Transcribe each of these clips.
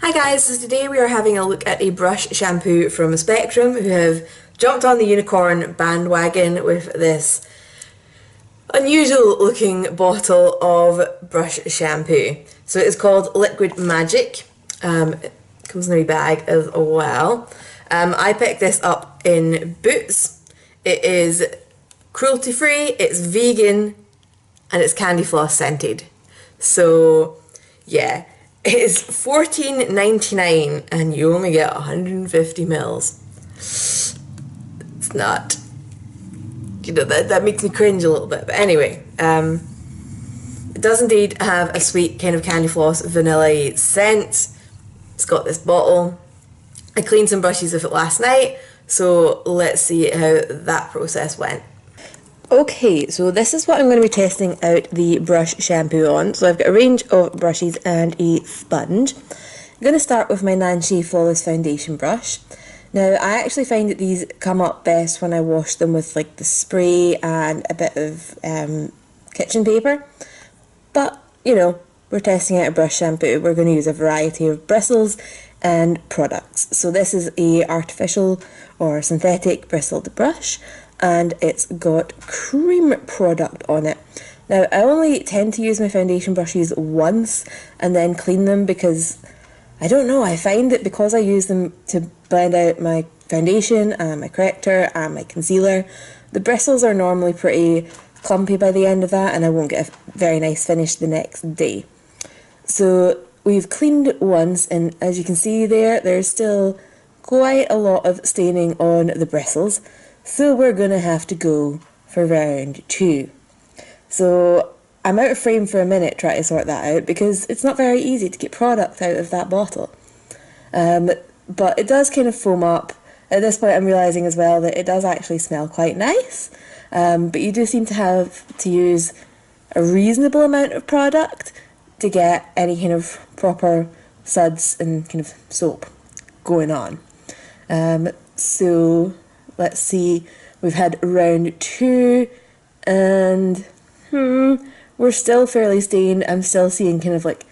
Hi guys, so today we are having a look at a brush shampoo from Spectrum, who have jumped on the unicorn bandwagon with this unusual looking bottle of brush shampoo. So it's called Liquid Magic. It comes in a wee bag as well. I picked this up in Boots. It is cruelty free, it's vegan, and it's candy floss scented. So yeah. It is $14.99 and you only get 150 mils. It's not, that makes me cringe a little bit. But anyway, it does indeed have a sweet kind of candy floss vanilla scent. It's got this bottle. I cleaned some brushes with it last night, so let's see how that process went. Okay, so this is what I'm going to be testing out the brush shampoo on. So I've got a range of brushes and a sponge. I'm going to start with my Nancy Flawless Foundation brush. Now, I actually find that these come up best when I wash them with like the spray and a bit of kitchen paper. But, you know, we're testing out a brush shampoo. We're going to use a variety of bristles and products. So this is a artificial or synthetic bristled brush, and it's got cream product on it. Now, I only tend to use my foundation brushes once and then clean them because, I don't know, I find that because I use them to blend out my foundation and my corrector and my concealer, the bristles are normally pretty clumpy by the end of that, and I won't get a very nice finish the next day. So we've cleaned once, and as you can see there's still quite a lot of staining on the bristles. So we're going to have to go for round 2. So I'm out of frame for a minute trying to sort that out because it's not very easy to get product out of that bottle. But it does kind of foam up. At this point I'm realising as well that it does actually smell quite nice. But you do seem to have to use a reasonable amount of product to get any kind of proper suds and kind of soap going on. So let's see, we've had round 2 and we're still fairly stained. I'm still seeing kind of like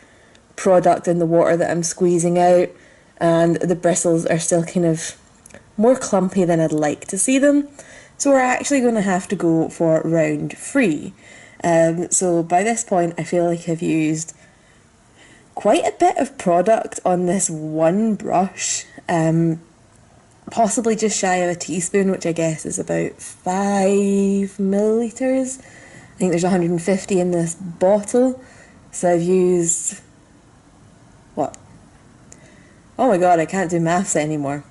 product in the water that I'm squeezing out, and the bristles are still kind of more clumpy than I'd like to see them. So we're actually going to have to go for round 3. So by this point I feel like I've used quite a bit of product on this one brush. Possibly just shy of a teaspoon, which I guess is about 5 millilitres. I think there's 150 in this bottle. So I've used, what? Oh my god, I can't do maths anymore.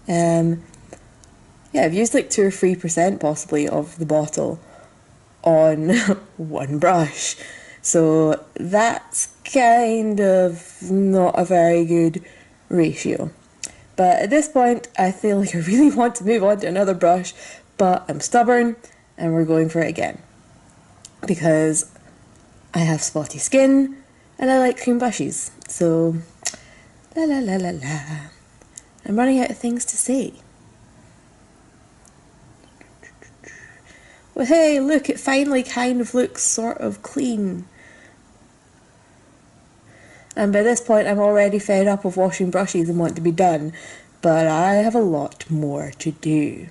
Yeah, I've used like 2 or 3% possibly of the bottle on one brush. So that's kind of not a very good ratio. But at this point, I feel like I really want to move on to another brush, but I'm stubborn and we're going for it again. Because I have spotty skin and I like cream brushes. So, la la la la la. I'm running out of things to say. Well, hey, look, it finally kind of looks sort of clean. And by this point I'm already fed up of washing brushes and want to be done, but I have a lot more to do.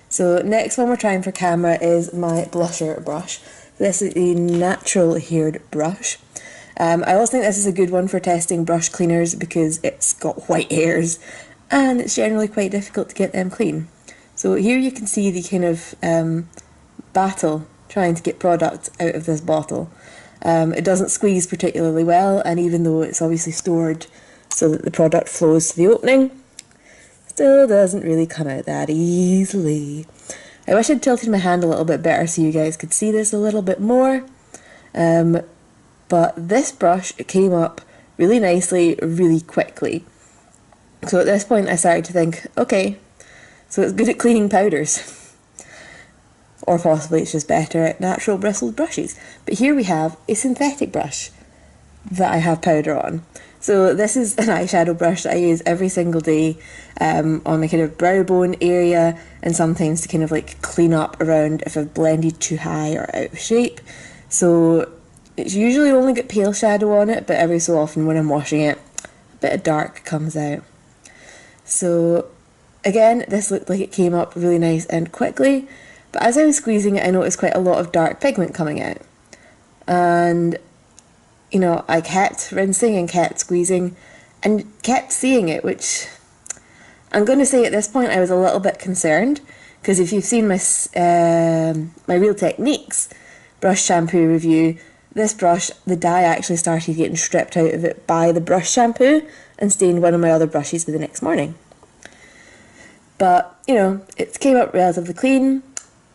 So next one we're trying for camera is my blusher brush. This is a natural haired brush. I also think this is a good one for testing brush cleaners because it's got white hairs and it's generally quite difficult to get them clean. So here you can see the kind of battle trying to get product out of this bottle. It doesn't squeeze particularly well, and even though it's obviously stored so that the product flows to the opening, still doesn't really come out that easily. I wish I'd tilted my hand a little bit better so you guys could see this a little bit more. But this brush, it came up really nicely, really quickly. So at this point I started to think, okay, so it's good at cleaning powders. Or possibly it's just better at natural bristled brushes. But here we have a synthetic brush that I have powder on. So this is an eyeshadow brush that I use every single day on my kind of brow bone area, and sometimes to kind of like clean up around if I've blended too high or out of shape. So it's usually only got pale shadow on it, but every so often when I'm washing it, bit of dark comes out. So again, this looked like it came up really nice and quickly, but as I was squeezing it, I noticed quite a lot of dark pigment coming out. And, you know, I kept rinsing and kept squeezing and kept seeing it, which I'm going to say at this point I was a little bit concerned, because if you've seen my my Real Techniques brush shampoo review, this brush, the dye actually started getting stripped out of it by the brush shampoo and stained one of my other brushes for the next morning. But, you know, it came up relatively clean.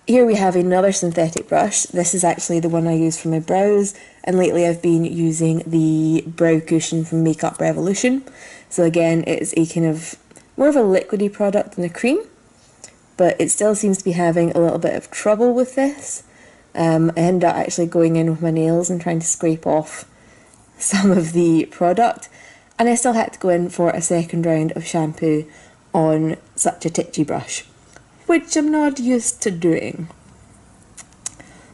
Here we have another synthetic brush. This is actually the one I use for my brows, and lately I've been using the brow cushion from Makeup Revolution. So again, it's a kind of more of a liquidy product than a cream, but it still seems to be having a little bit of trouble with this. I ended up actually going in with my nails and trying to scrape off some of the product, and I still had to go in for a second round of shampoo on such a titchy brush, which I'm not used to doing.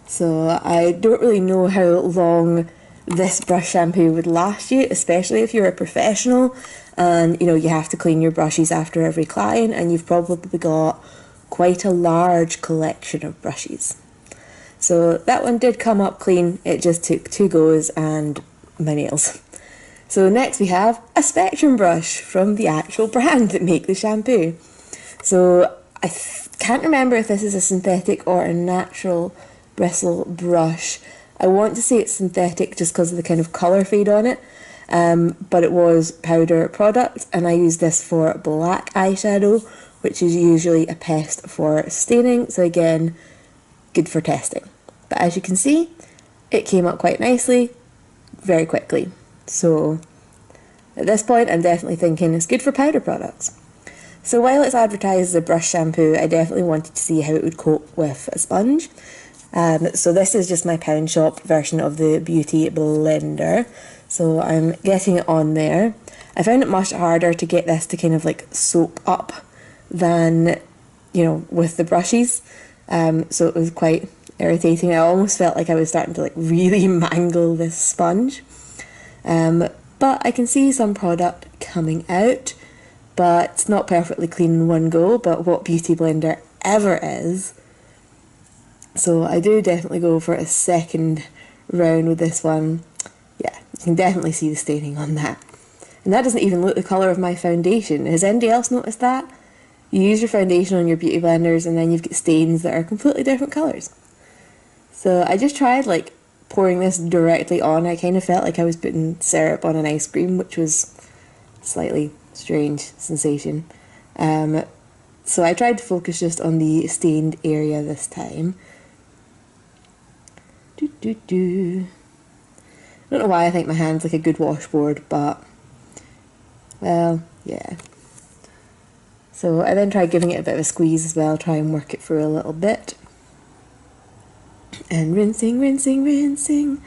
So I don't really know how long this brush shampoo would last you, especially if you're a professional and, you know, you have to clean your brushes after every client and you've probably got quite a large collection of brushes. So that one did come up clean, it just took 2 goes and my nails. So next we have a Spectrum brush from the actual brand that make the shampoo. So I can't remember if this is a synthetic or a natural bristle brush. I want to say it's synthetic just because of the kind of colour fade on it, but it was powder product, and I used this for black eyeshadow, which is usually a pest for staining, so again, good for testing. But as you can see, it came up quite nicely, very quickly. So at this point, I'm definitely thinking it's good for powder products. So while it's advertised as a brush shampoo, I definitely wanted to see how it would cope with a sponge. So this is just my Pound Shop version of the Beauty Blender. So I'm getting it on there. I found it much harder to get this to kind of like soak up than, you know, with the brushes. So it was quite irritating. I almost felt like I was starting to like really mangle this sponge. But I can see some product coming out, but it's not perfectly clean in one go, but what Beauty Blender ever is. So I do definitely go for a second round with this one. Yeah, you can definitely see the staining on that. And that doesn't even look the colour of my foundation. Has anybody else noticed that? You use your foundation on your beauty blenders and then you've got stains that are completely different colours. So I just tried like pouring this directly on. I kind of felt like I was putting syrup on an ice cream, which was a slightly strange sensation. So I tried to focus just on the stained area this time. I don't know why I think my hand's like a good washboard, but well, yeah. So I then tried giving it a bit of a squeeze as well, try and work it through a little bit. And rinsing, rinsing, rinsing.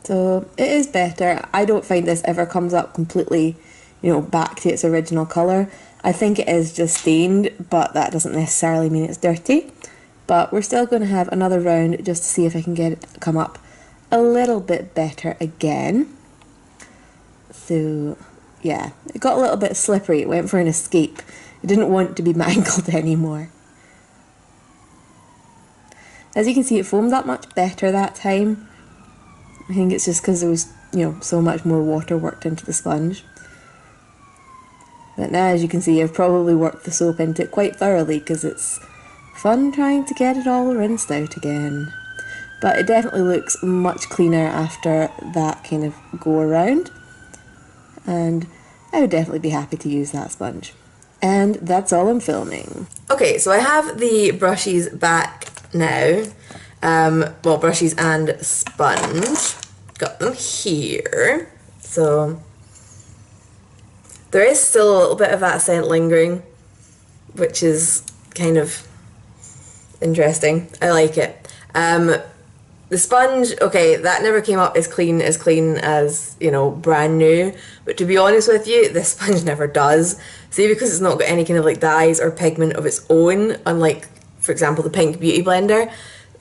So it is better. I don't find this ever comes up completely, you know, back to its original colour. I think it is just stained, but that doesn't necessarily mean it's dirty. But we're still going to have another round just to see if I can get it to come up a little bit better again. So yeah, it got a little bit slippery. It went for an escape. It didn't want to be mangled anymore. As you can see, it foamed up much better that time. I think it's just because there was, you know, so much more water worked into the sponge. But now, as you can see, I've probably worked the soap into it quite thoroughly because it's fun trying to get it all rinsed out again. But it definitely looks much cleaner after that kind of go around. And I would definitely be happy to use that sponge. And that's all I'm filming. Okay, so I have the brushes back now. Well, brushes and sponge. Got them here. So there is still a little bit of that scent lingering, which is kind of interesting. I like it. The sponge, okay, that never came up as clean as, you know, brand new. But to be honest with you, this sponge never does. See, because it's not got any kind of like dyes or pigment of its own, unlike, for example, the Pink Beauty Blender,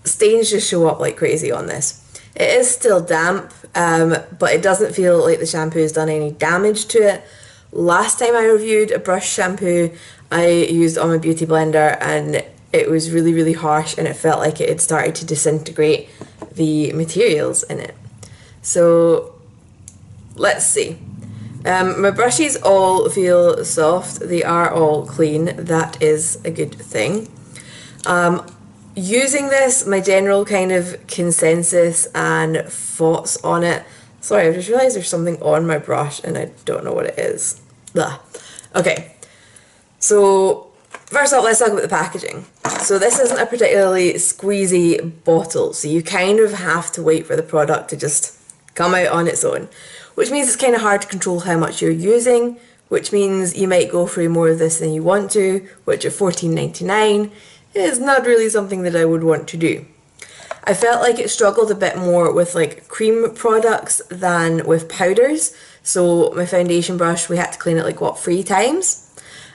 stains just show up like crazy on this. It is still damp, but it doesn't feel like the shampoo has done any damage to it. Last time I reviewed a brush shampoo I used on my Beauty Blender, and it was really, really harsh, and it felt like it had started to disintegrate the materials in it. So let's see. My brushes all feel soft. They are all clean. That is a good thing. Using this, my general kind of consensus and thoughts on it. Sorry, I just realised there's something on my brush and I don't know what it is. Blah. Okay, so first off, let's talk about the packaging. So this isn't a particularly squeezy bottle, so you kind of have to wait for the product to just come out on its own, which means it's kind of hard to control how much you're using, which means you might go through more of this than you want to, which at $14.99 is not really something that I would want to do. I felt like it struggled a bit more with like cream products than with powders. So my foundation brush, we had to clean it like what, 3 times?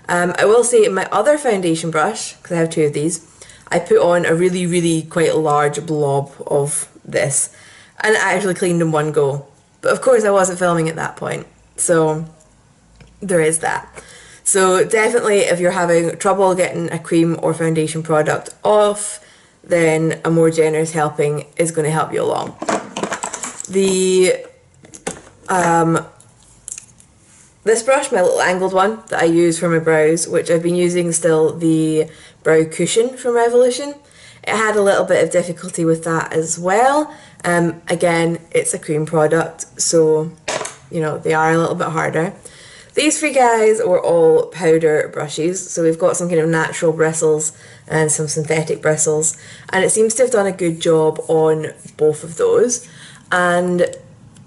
I will say my other foundation brush, because I have 2 of these, I put on a really, really quite large blob of this, and I actually cleaned in one go. But of course I wasn't filming at that point, so there is that. So definitely if you're having trouble getting a cream or foundation product off, then a more generous helping is going to help you along. This brush, my little angled one that I use for my brows, which I've been using still, the brow cushion from Revolution, it had a little bit of difficulty with that as well. Again, it's a cream product, so you know they are a little bit harder. These 3 guys were all powder brushes, so we've got some kind of natural bristles and some synthetic bristles, and it seems to have done a good job on both of those. And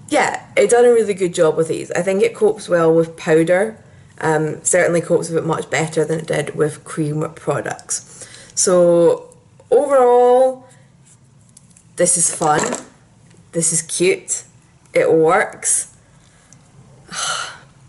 yeah, it done a really good job with these. I think it copes well with powder, certainly copes with it much better than it did with cream products. So overall, this is fun, this is cute, it works.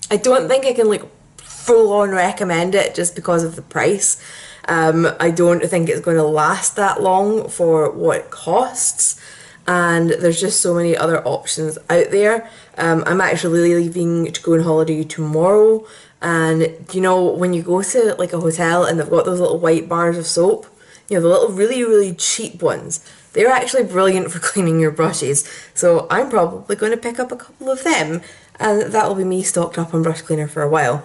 I don't think I can like full on recommend it just because of the price. I don't think it's going to last that long for what it costs, and there's just so many other options out there. I'm actually leaving to go on holiday tomorrow, and you know when you go to like a hotel and they've got those little white bars of soap, you know, the little really, really cheap ones, they're actually brilliant for cleaning your brushes, so I'm probably going to pick up a couple of them, and that will be me stocked up on brush cleaner for a while.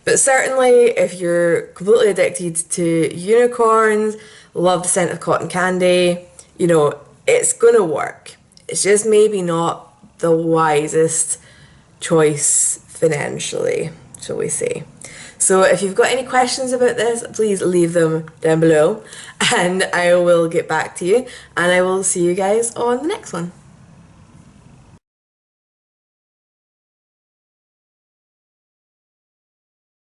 But certainly if you're completely addicted to unicorns, love the scent of cotton candy, you know, it's gonna work. It's just maybe not the wisest choice financially, shall we say. So if you've got any questions about this, please leave them down below and I will get back to you, and I will see you guys on the next one.